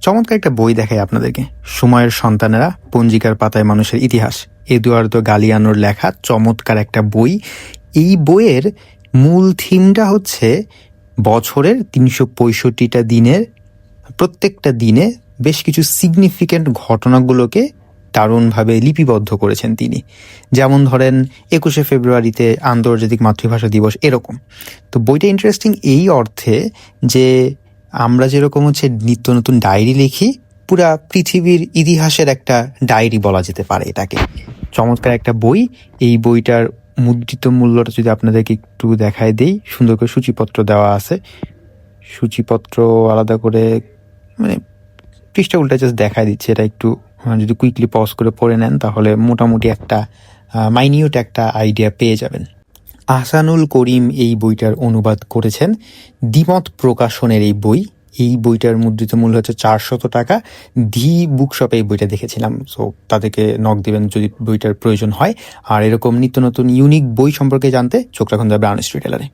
চমৎকার একটা বই দেখাই আপনাদেরকে, সময়ের সন্তানেরা, পঞ্জিকার পাতায় মানুষের ইতিহাস। এদুয়ার্দো গালিয়ানোর লেখা চমৎকার একটা বই। এই বইয়ের মূল থিমটা হচ্ছে বছরের ৩৬৫টা দিনের প্রত্যেকটা দিনে বেশ কিছু সিগনিফিক্যান্ট ঘটনাগুলোকে দারুণভাবে লিপিবদ্ধ করেছেন তিনি। যেমন ধরেন ২১শে ফেব্রুয়ারিতে আন্তর্জাতিক মাতৃভাষা দিবস, এরকম। তো বইটা ইন্টারেস্টিং এই অর্থে যে আমরা যেরকম হচ্ছে নিত্য নতুন ডায়েরি লিখি, পুরা পৃথিবীর ইতিহাসের একটা ডায়েরি বলা যেতে পারে এটাকে। চমৎকার একটা বই। এই বইটার মুদ্রিত মূল্যটা যদি আপনাদেরকে একটু দেখায় দেই, সুন্দর করে সূচিপত্র দেওয়া আছে। সূচিপত্র আলাদা করে মানে পৃষ্ঠা উল্টা জাস্ট দেখায় দিচ্ছে। এটা একটু যদি কুইকলি পজ করে পড়ে নেন তাহলে মোটামুটি একটা মাইনিউট একটা আইডিয়া পেয়ে যাবেন। আহসানুল করিম এই বইটার অনুবাদ করেছেন। দ্বিমত প্রকাশনের এই বই। এই বইটার মুদ্রিত মূল্য হচ্ছে 400 টাকা। দি বুক শপে এই বইটা দেখেছিলাম, সো তাদেরকে নক দিবেন যদি বইটার প্রয়োজন হয়। আর এরকম নিত্য নতুন ইউনিক বই সম্পর্কে জানতে চোখ রাখুন দ্য ব্রাউন স্ট্রিট টেলারে।